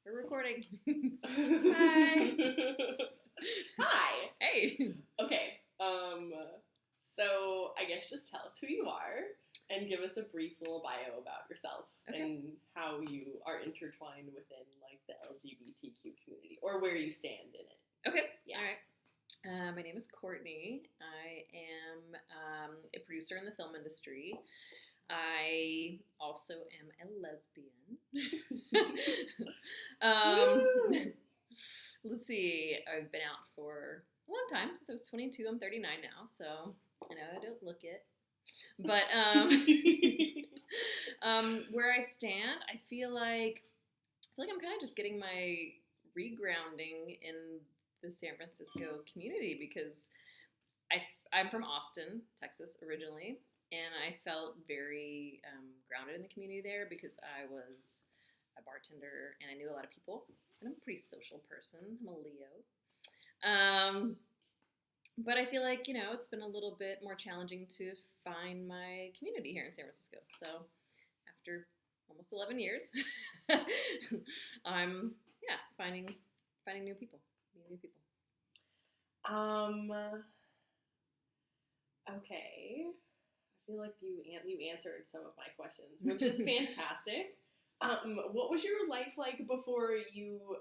We're recording. Hi. Hi. Hey. Okay. So I guess just tell us who you are and give us a brief little bio about yourself and how you are intertwined within like the LGBTQ community or where you stand in it. Okay. Yeah. All right. My name is Courtney. I am a producer in the film industry. I also am a lesbian. Let's see. I've been out for a long time. Since I was 22. I'm 39 now, so I know I don't look it. But where I stand, I feel like I'm kind of just getting my regrounding in the San Francisco community because I'm from Austin, Texas originally, and I felt very grounded in the community there because I was a bartender and I knew a lot of people, and I'm a pretty social person. I'm a Leo. But I feel like, it's been a little bit more challenging to find my community here in San Francisco. So after almost 11 years, I'm, finding new people, meeting new people. Okay. I feel like you answered some of my questions, which is fantastic. What was your life like before you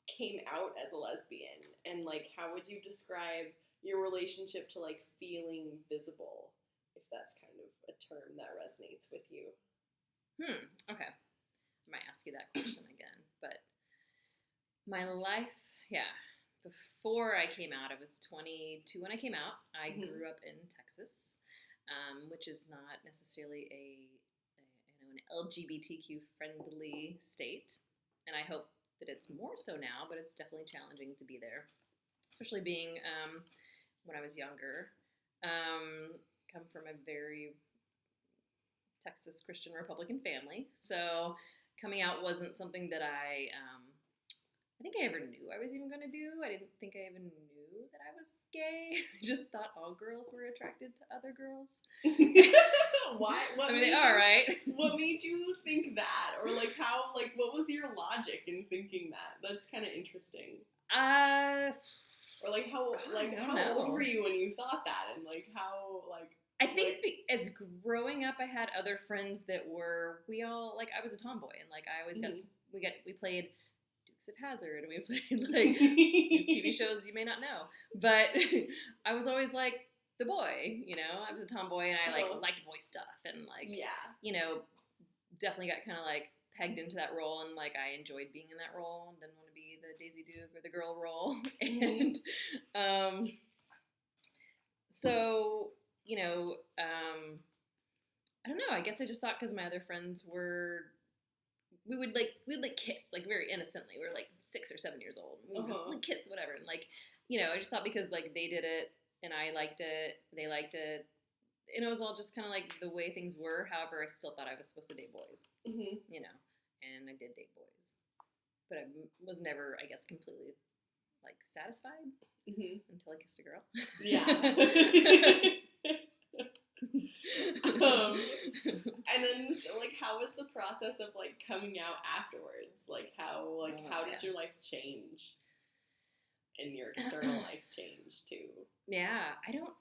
came out as a lesbian, and like how would you describe your relationship to like feeling visible, if that's kind of a term that resonates with you? Okay. I might ask you that question again, but my life, before I came out, I was 22 when I came out. I grew up in Texas, which is not necessarily an LGBTQ friendly state, and I hope that it's more so now, but it's definitely challenging to be there, especially being when I was younger. Come from a very Texas Christian Republican family, so coming out wasn't something that I think I ever knew I was even going to do. I didn't think I even knew that I was gay. I just thought all girls were attracted to other girls. Why? They are, right? What made you think that? Or like how, like what was your logic in thinking that? That's kind of interesting. Or like how old were you when you thought that? And like how, like... I think as growing up, I had other friends that were, I was a tomboy, and like I always we played Dukes of Hazzard, and we played like these TV shows you may not know, but I was always like the boy, I was a tomboy, and I liked boy stuff, and definitely got kind of like pegged into that role, and like I enjoyed being in that role, and didn't want to be the Daisy Duke or the girl role, and so. I don't know. I guess I just thought because my other friends we would kiss like very innocently. We were like 6 or 7 years old. We would just kiss, whatever. And I just thought because like they did it and I liked it, they liked it, and it was all just kind of like the way things were. However, I still thought I was supposed to date boys, and I did date boys, but I was never, I guess, completely like satisfied until I kissed a girl. Yeah. And then so like how was the process of like coming out afterwards? Like how did your life change and your external life change too? Yeah, I don't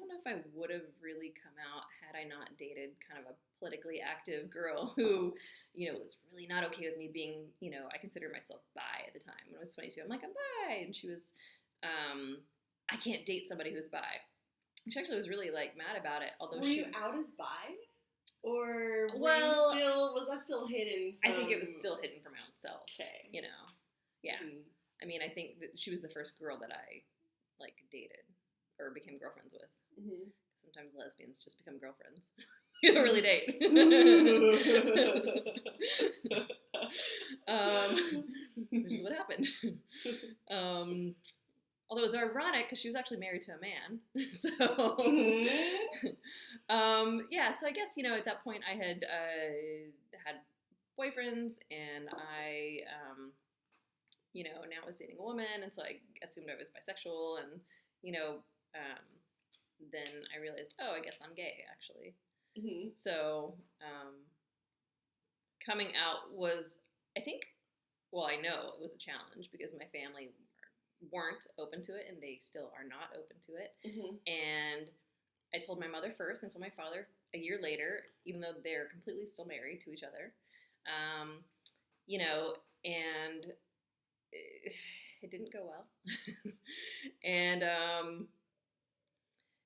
know if I would have really come out had I not dated kind of a politically active girl who, was really not okay with me being, I considered myself bi at the time. When I was 22, I'm like, I'm bi, and she was, I can't date somebody who's bi. She actually was really like mad about it. Although were you out as bi, or was that still hidden? I think it was still hidden from my own self. Okay, yeah. I mean, I think that she was the first girl that I like dated or became girlfriends with. Sometimes lesbians just become girlfriends. You don't really date. Which is what happened. Although it was ironic because she was actually married to a man. So, so I guess, at that point I had had boyfriends, and I, now was dating a woman, and so I assumed I was bisexual, and, then I realized, I guess I'm gay, actually. So, coming out was, I think, well, I know it was a challenge because my family weren't open to it, and they still are not open to it. Mm-hmm. And I told my mother first and told my father a year later, even though they're completely still married to each other. You know, and it didn't go well. And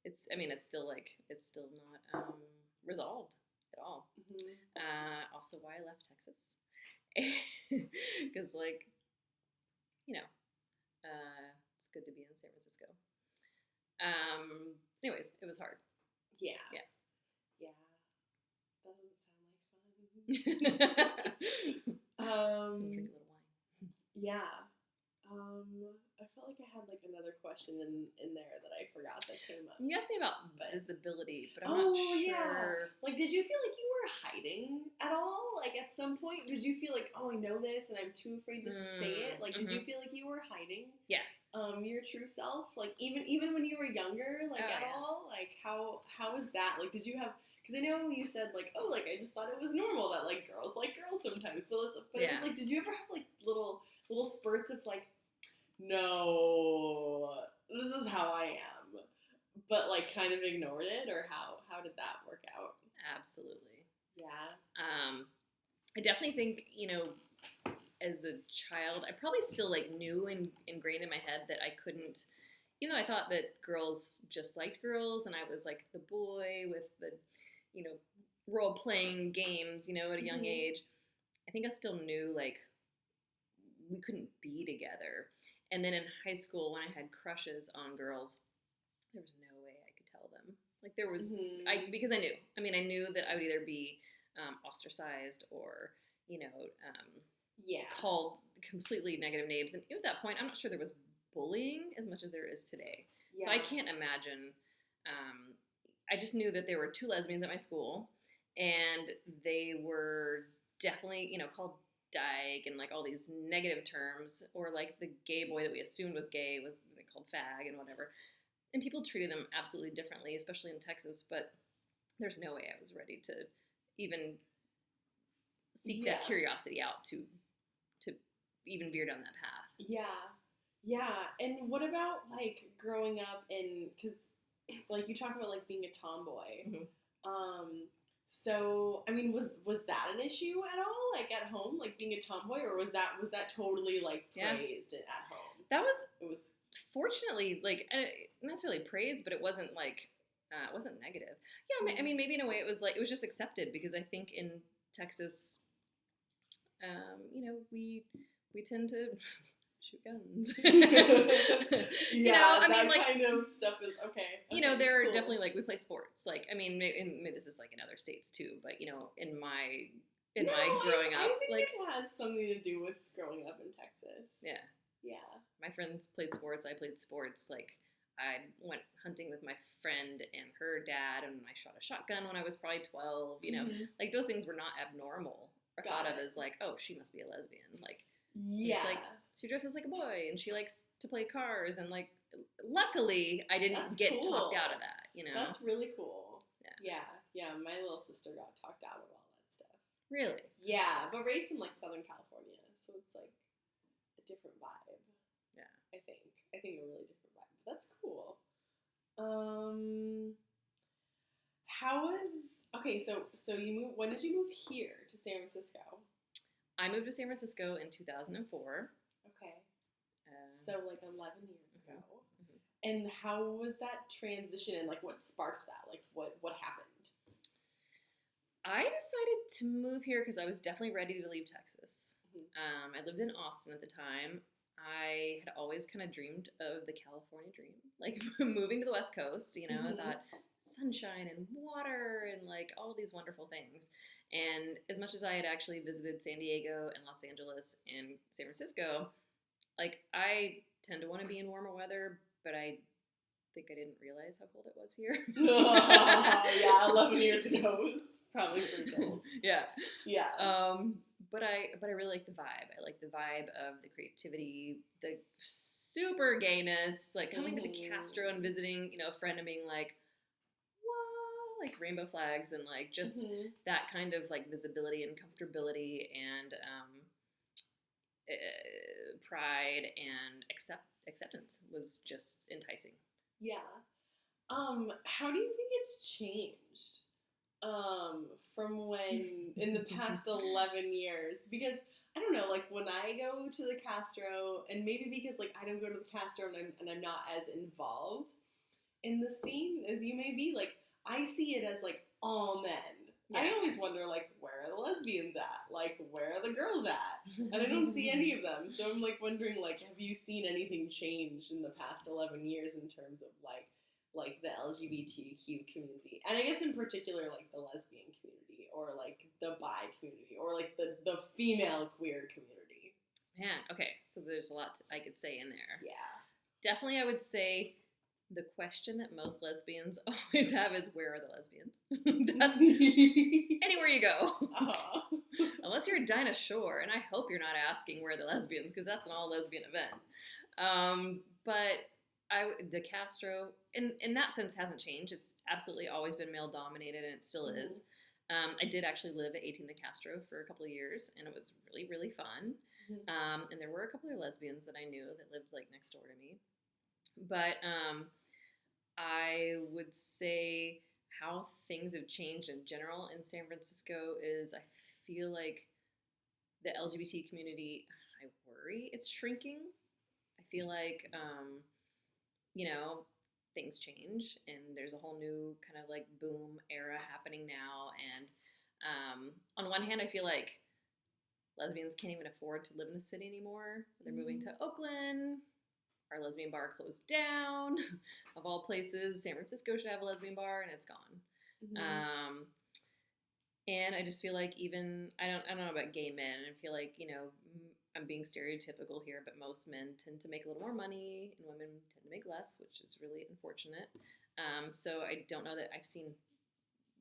it's still not resolved at all. Mm-hmm. Also why I left Texas. Because it's good to be in San Francisco. Anyways, it was hard. Yeah. Yeah. Doesn't sound like fun. Drink a little wine. Yeah. I felt like I had like another question in there that I forgot that came up. You asked me about visibility, but I'm not sure. Yeah. Like, did you feel like you were hiding at all? Like, at some point, did you feel like, oh, I know this and I'm too afraid to say it? Like, did you feel like you were hiding? Yeah. Your true self? Like, even when you were younger, like, all? Like, how was that? Like, did you have... Because I know you said, like, oh, like, I just thought it was normal that, like, girls like girls sometimes. But it was like, did you ever have, like, little spurts of, like, no, this is how I am, but like kind of ignored it, or how did that work out? Absolutely. Yeah. I definitely think, as a child, I probably still like knew and ingrained in my head that I couldn't, even though I thought that girls just liked girls and I was like the boy with the, role playing games, at a young age, I think I still knew like we couldn't be together. And then in high school, when I had crushes on girls, there was no way I could tell them. Like there was, because I knew. I mean, I knew that I would either be ostracized or, called completely negative names. And at that point, I'm not sure there was bullying as much as there is today. Yeah. So I can't imagine. I just knew that there were two lesbians at my school, and they were definitely, called dyke and like all these negative terms, or like the gay boy that we assumed was gay was called fag and whatever, and people treated them absolutely differently, especially in Texas. But there's no way I was ready to even seek that curiosity out to even veer down that path. And what about like growing up in, because like you talk about like being a tomboy, so, I mean, was that an issue at all, like, at home, like, being a tomboy, or was that totally, like, praised at home? It was fortunately, like, not necessarily praised, but it wasn't, like, it wasn't negative. Yeah, I mean, maybe in a way it was, like, it was just accepted, because I think in Texas, we tend to shoot guns. That kind of stuff is okay. There are definitely like we play sports. Like maybe this is like in other states too, but in my growing up, I think like it has something to do with growing up in Texas. Yeah. My friends played sports. I played sports. Like I went hunting with my friend and her dad, and I shot a shotgun when I was probably 12. Like those things were not abnormal or thought of as like, oh, she must be a lesbian. Like. It's like she dresses like a boy and she likes to play cars, and like luckily I didn't get talked out of that, That's really cool. Yeah, my little sister got talked out of all that stuff. Really? Yeah, but raised in like Southern California, so it's like a different vibe. Yeah. I think a really different vibe. That's cool. So you moved, when did you move here to San Francisco? I moved to San Francisco in 2004. Okay. So like 11 years ago. And how was that transition, and like what sparked that? Like what happened? I decided to move here because I was definitely ready to leave Texas. I lived in Austin at the time. I had always kind of dreamed of the California dream, like moving to the West Coast, I thought sunshine and water and like all these wonderful things. And as much as I had actually visited San Diego and Los Angeles and San Francisco, like I tend to want to be in warmer weather, but I think I didn't realize how cold it was here. 11 years ago it was probably pretty cold. Yeah. But I really like the vibe. I like the vibe of the creativity, the super gayness, like coming to the Castro and visiting, a friend and being like, like rainbow flags and like just that kind of like visibility and comfortability, and pride and acceptance was just enticing. Yeah. How do you think it's changed from when in the past 11 years? Because I don't know, like when I go to the Castro, and maybe because like I don't go to the Castro and I'm not as involved in the scene as you may be, like I see it as like all men. Yeah. I always wonder like where are the lesbians at? Like where are the girls at? And I don't see any of them. So I'm like wondering like have you seen anything change in the past 11 years in terms of like the LGBTQ community? And I guess in particular like the lesbian community or like the bi community or like the female queer community. Man, okay, so there's a lot I could say in there. Yeah. Definitely I would say the question that most lesbians always have is, where are the lesbians? That's anywhere you go. Uh-huh. Unless you're at Dinah Shore, and I hope you're not asking where are the lesbians, because that's an all-lesbian event. But the Castro, in that sense, hasn't changed. It's absolutely always been male-dominated, and it still is. I did actually live at 18 the Castro for a couple of years, and it was really, really fun. And there were a couple of lesbians that I knew that lived, like, next door to me. But I would say how things have changed in general in San Francisco is I feel like the LGBT community, I worry it's shrinking. I feel like, things change and there's a whole new kind of like boom era happening now. And on one hand, I feel like lesbians can't even afford to live in the city anymore. They're moving to Oakland. Our lesbian bar closed down. Of all places, San Francisco should have a lesbian bar, and it's gone. And I just feel like even I don't know about gay men. I feel like I'm being stereotypical here, but most men tend to make a little more money, and women tend to make less, which is really unfortunate. So I don't know that I've seen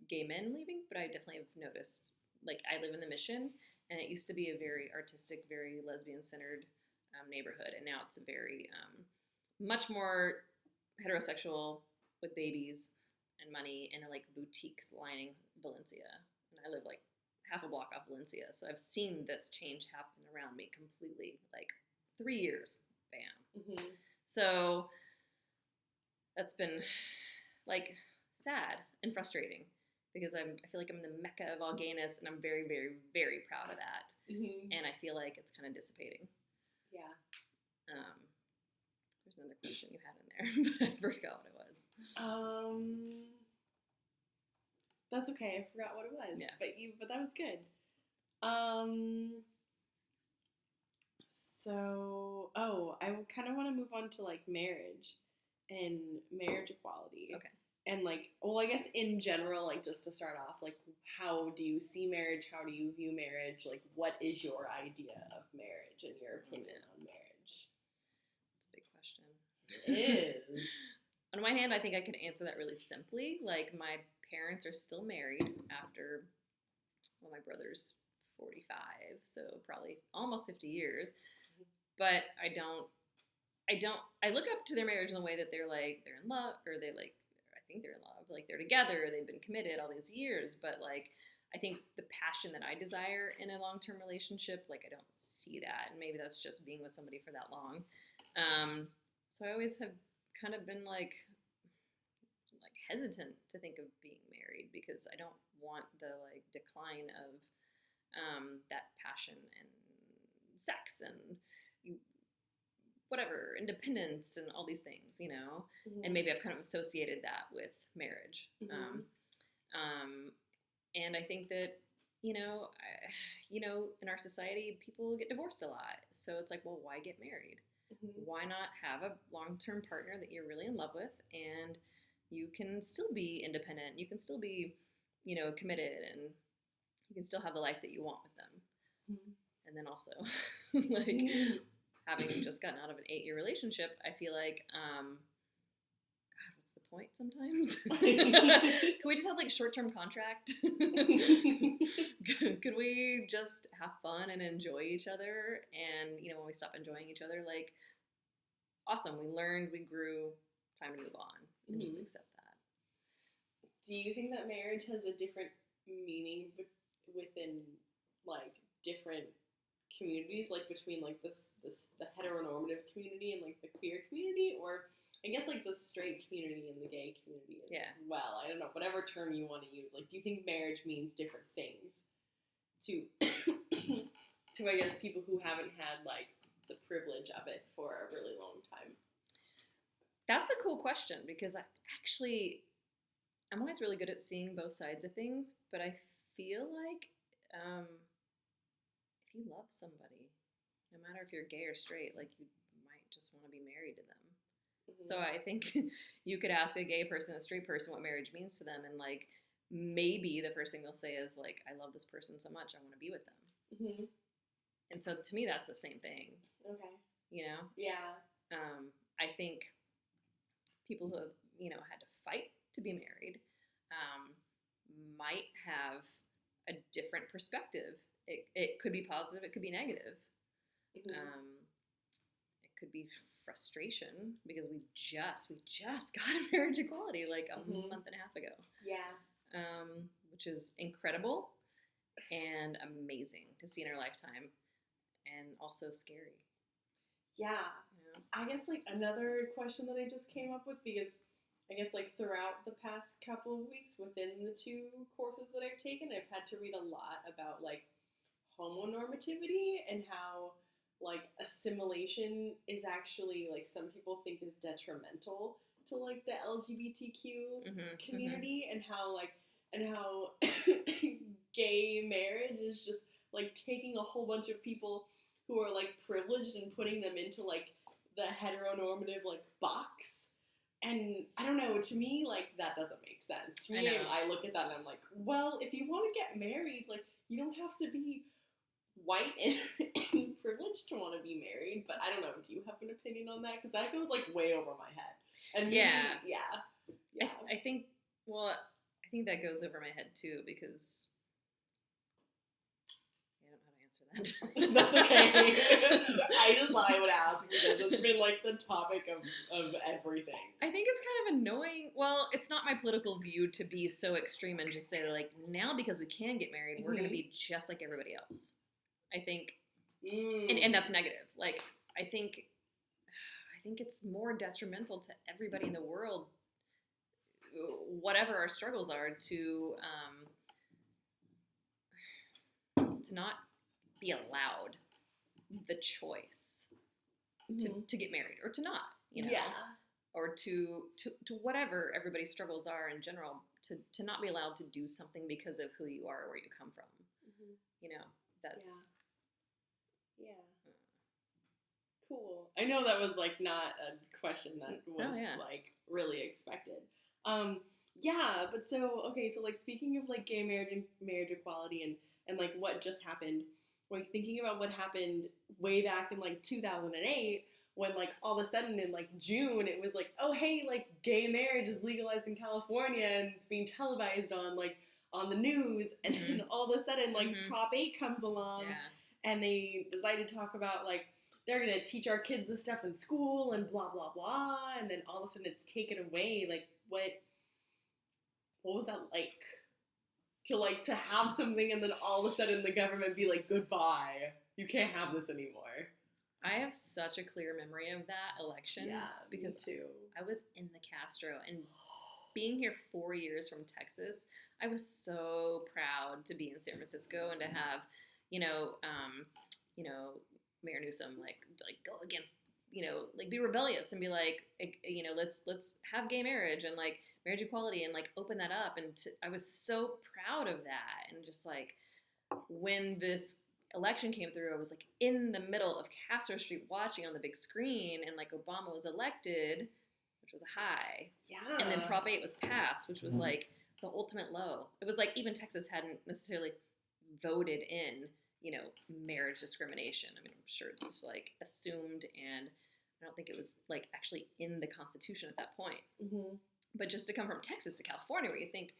gay men leaving, but I definitely have noticed. Like I live in the Mission, and it used to be a very artistic, very lesbian-centered neighborhood, and now it's a very much more heterosexual with babies and money and like boutiques lining Valencia. And I live like half a block off Valencia, so I've seen this change happen around me completely. Like 3 years, bam. So that's been like sad and frustrating because I feel like I'm the mecca of all gayness, and I'm very, very, very proud of that. And I feel like it's kind of dissipating. Yeah. There's another question you had in there, but I forgot what it was. That's okay. I forgot what it was. Yeah. But that was good. So, I kind of want to move on to like marriage and marriage equality. Okay. And like, well, I guess in general, like just to start off, like how do you see marriage? How do you view marriage? Like what is your idea of marriage and your opinion on marriage? That's a big question. It is. On one hand, I think I can answer that really simply. Like my parents are still married after, well, my brother's 45, so probably almost 50 years. But I look up to their marriage in the way that they're in love, or I think they're in love, like they're together, they've been committed all these years, but like I think the passion that I desire in a long-term relationship, like I don't see that, and maybe that's just being with somebody for that long. So I always have kind of been like hesitant to think of being married because I don't want the like decline of that passion and sex and whatever, independence and all these things, and maybe I've kind of associated that with marriage. And I think that, in our society, people get divorced a lot. So it's like, well, why get married? Why not have a long-term partner that you're really in love with, and you can still be independent, you can still be, committed, and you can still have the life that you want with them. And then also, like, having just gotten out of an 8-year relationship, I feel like, God, what's the point sometimes? Can we just have like a short-term contract? Could we just have fun and enjoy each other? And, when we stop enjoying each other, like, awesome, we learned, we grew, time to move on and just accept that. Do you think that marriage has a different meaning within, like, different communities, like between like the heteronormative community and like the queer community, or I guess like the straight community and the gay community as well. I don't know, whatever term you want to use. Like, do you think marriage means different things to to I guess people who haven't had like the privilege of it for a really long time? That's a cool question, because I'm always really good at seeing both sides of things, but I feel like if you love somebody, no matter if you're gay or straight, like you might just want to be married to them. Mm-hmm. So I think you could ask a gay person, a straight person, what marriage means to them, and like maybe the first thing they'll say is like, I love this person so much, I want to be with them. Mm-hmm. And so to me, that's the same thing. Okay. You know? Yeah. I think people who have, had to fight to be married might have a different perspective. It could be positive, it could be negative. Mm-hmm. It could be frustration because we just got a marriage equality like a month and a half ago. Yeah. Which is incredible and amazing to see in our lifetime, and also scary. Yeah. I guess like another question that I just came up with, because I guess like throughout the past couple of weeks within the 2 courses that I've taken, I've had to read a lot about like homonormativity and how like assimilation is actually like some people think is detrimental to like the LGBTQ community, and how gay marriage is just like taking a whole bunch of people who are like privileged and putting them into like the heteronormative like box. And I don't know, to me, like, that doesn't make sense. To me, I look at that and I'm like, well, if you want to get married, like, you don't have to be white and privileged to want to be married. But I don't know, do you have an opinion on that? Because that goes, like, way over my head. And maybe, yeah. I think that goes over my head, too, because that's okay. I just thought I would ask because it's been like the topic of everything. I think it's kind of annoying. Well, it's not my political view to be so extreme and just say like, now because we can get married, we're going to be just like everybody else. I think, and that's negative. Like, I think it's more detrimental to everybody in the world, whatever our struggles are, to not be allowed the choice to get married or to not, or to whatever everybody's struggles are in general, to not be allowed to do something because of who you are or where you come from. That's cool. I know that was like not a question that was like really expected. But so like speaking of like gay marriage and marriage equality and like what just happened, like thinking about what happened way back in like 2008, when like all of a sudden in like June it was like, oh hey, like gay marriage is legalized in California and it's being televised on the news, and then all of a sudden like Prop 8 comes along and they decide to talk about like they're gonna teach our kids this stuff in school and blah blah blah, and then all of a sudden it's taken away. Like what was that like? To have something and then all of a sudden the government be like, goodbye, you can't have this anymore. I have such a clear memory of that election. Yeah, because me too. I was in the Castro, and being here 4 years from Texas, I was so proud to be in San Francisco and to have, Mayor Newsom like go against, like be rebellious and be like, let's have gay marriage and like marriage equality and like open that up. And I was so proud of that. And just like when this election came through, I was like in the middle of Castro Street watching on the big screen, and like Obama was elected, which was a high. Yeah. And then Prop 8 was passed, which was like the ultimate low. It was like even Texas hadn't necessarily voted in, marriage discrimination. I mean, I'm sure it's just like assumed, and I don't think it was like actually in the Constitution at that point. Mm-hmm. But just to come from Texas to California, where you think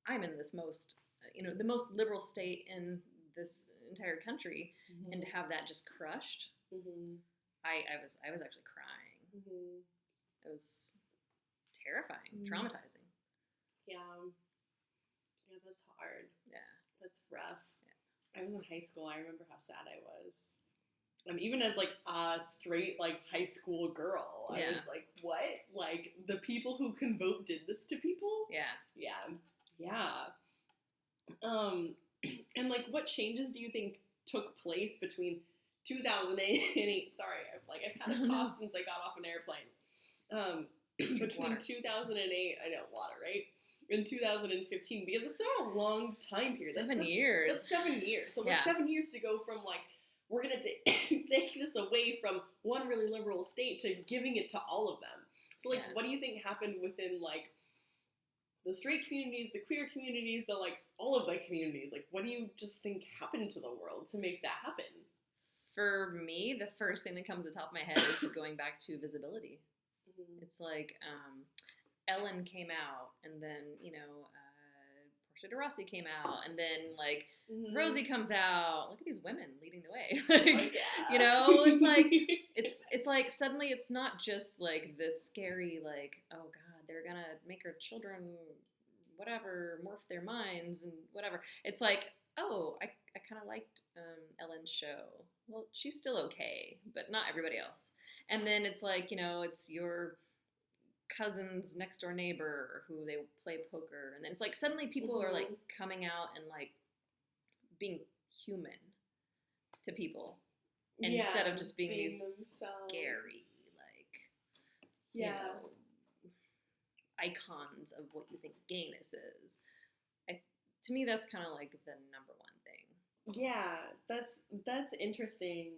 I'm in this most, the most liberal state in this entire country, and to have that just crushed, I was actually crying. It was terrifying, traumatizing. Yeah, that's hard. Yeah, that's rough. I was in high school, I remember how sad I was. Even as like a straight like high school girl, I Yeah. was like, what? Like the people who can vote did this to people? Yeah. Yeah. And like what changes do you think took place between 2008? Sorry, I've had a cough since I got off an airplane. Between Water. 2008, I know, water, right? In 2015, because it's not a long time period. 7 years. That's 7 years. So Yeah. it's 7 years to go from like, we're going to take this away from one really liberal state to giving it to all of them. So like, Yeah. what do you think happened within like the straight communities, the queer communities, the like all of the communities? Like, what do you just think happened to the world to make that happen? For me, the first thing that comes to the top of my head is going back to visibility. Mm-hmm. It's like Ellen came out, and then Portia de Rossi came out, and then like Mm-hmm. Rosie comes out. Look at these women leading the way. Oh, Like, yeah. it's like it's like suddenly it's not just like this scary like, oh God, they're gonna make our children whatever morph their minds and whatever. It's like, oh, I kind of liked Ellen's show. Well, she's still okay, but not everybody else. And then it's like, it's your cousin's next door neighbor who they play poker, and then it's like suddenly people are like coming out and like being human to people instead of just being these themselves. scary like Yeah. icons of what you think gayness is. To me, that's kind of like the number one thing. Yeah, that's interesting.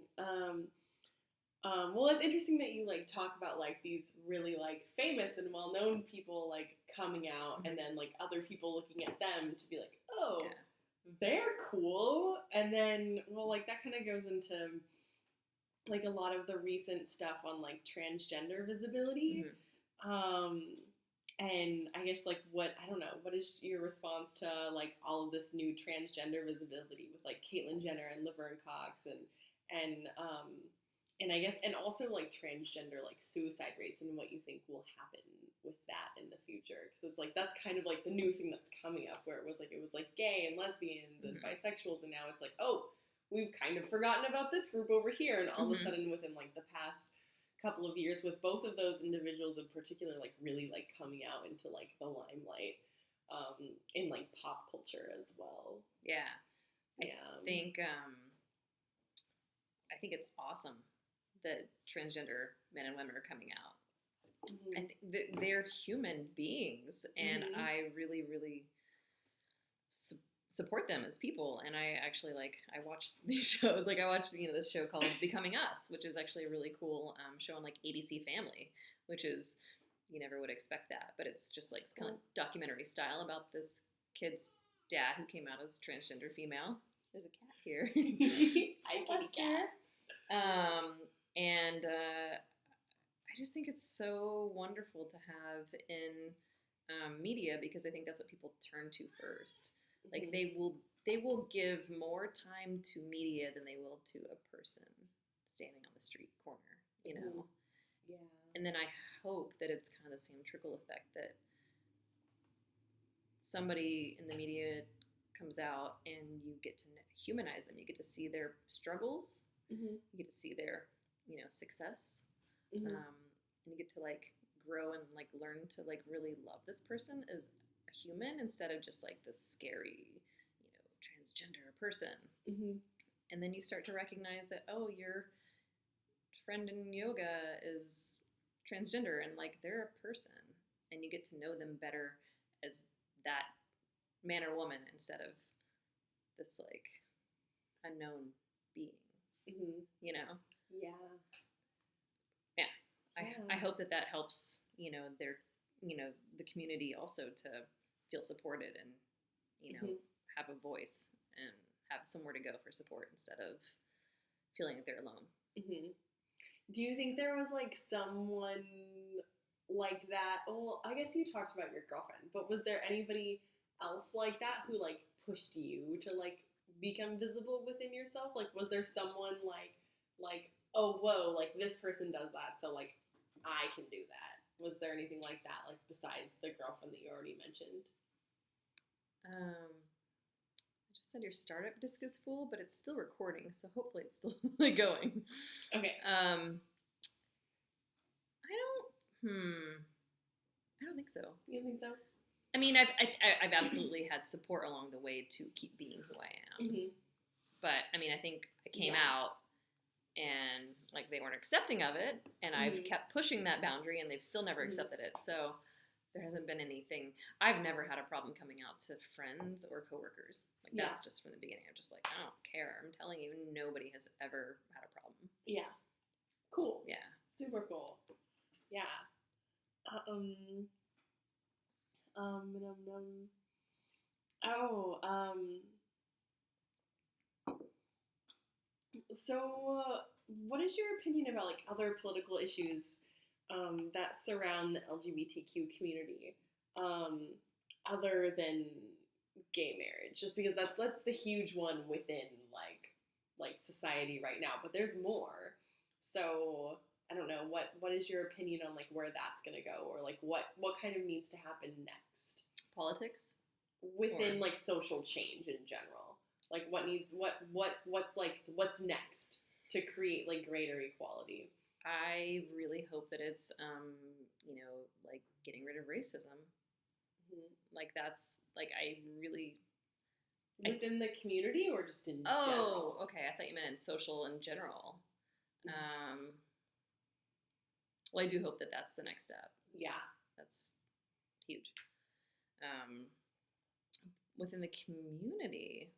Well, it's interesting that you like talk about like these really like famous and well-known people like coming out, and then like other people looking at them to be like, oh, Yeah. they're cool. And then, well, like that kind of goes into like a lot of the recent stuff on like transgender visibility. And I guess like I don't know, what is your response to like all of this new transgender visibility with like Caitlyn Jenner and Laverne Cox and I guess, and also like transgender like suicide rates and what you think will happen with that in the future? Because it's like that's kind of like the new thing that's coming up, where it was like gay and lesbians and bisexuals, and now it's like, oh, we've kind of forgotten about this group over here, and all of a sudden within like the past couple of years, with both of those individuals in particular like really like coming out into like the limelight in like pop culture as well. Yeah. Yeah. I think it's awesome that transgender men and women are coming out. I think that they're human beings, and I really, really support them as people. And I actually I watched these shows. Like I watched this show called Becoming Us, which is actually a really cool show on like ABC Family, which is, you never would expect that, but it's just like kind of documentary style about this kid's dad who came out as transgender female. There's a cat here. Hi, cat. And I just think it's so wonderful to have in media, because I think that's what people turn to first. Like they will give more time to media than they will to a person standing on the street corner, Yeah. And then I hope that it's kind of the same trickle effect, that somebody in the media comes out and you get to humanize them. You get to see their struggles. You get to see their, success. And you get to like grow and like learn to like really love this person as a human, instead of just like this scary, transgender person. And then you start to recognize that, oh, your friend in yoga is transgender, and like they're a person, and you get to know them better as that man or woman, instead of this like unknown being. I hope that helps, their, the community also to feel supported and, have a voice and have somewhere to go for support, instead of feeling like they're alone. Do you think there was like someone like that? Well, I guess you talked about your girlfriend, but was there anybody else like that who like pushed you to like become visible within yourself? Like, was there someone like, oh, whoa, like this person does that, so like I can do that? Was there anything like that, like besides the girlfriend that you already mentioned? I just said your startup disk is full, but it's still recording, so hopefully it's still going. Okay. I don't think so. You don't think so? I mean, I've absolutely had support along the way to keep being who I am. Mm-hmm. But I mean, I think I came out and like they weren't accepting of it, and I've kept pushing that boundary, and they've still never accepted it. So there hasn't been anything. I've never had a problem coming out to friends or coworkers. Like that's just from the beginning. I'm just like, I don't care. I'm telling you, nobody has ever had a problem. Yeah. Cool. Yeah. Super cool. Yeah. So, what is your opinion about like other political issues that surround the LGBTQ community, other than gay marriage? Just because that's the huge one within like society right now, but there's more. So I don't know, what is your opinion on like where that's gonna go, or like what kind of needs to happen next? Politics? Within like social change in general. Like what's next to create like greater equality? I really hope that it's like getting rid of racism. Mm-hmm. Like that's like I really within the community or just in general? Oh, okay. I thought you meant in social in general. Well, I do hope that that's the next step. Yeah. That's huge. Within the community,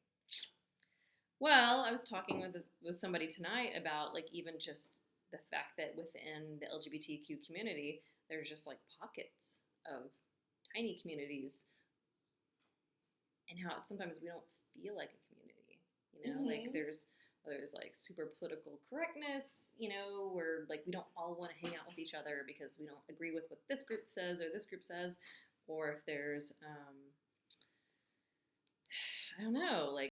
well, I was talking with somebody tonight about like even just the fact that within the LGBTQ community, there's just like pockets of tiny communities, and how sometimes we don't feel like a community. You know, like there's like super political correctness, where like we don't all want to hang out with each other because we don't agree with what this group says or this group says, or if there's I don't know, like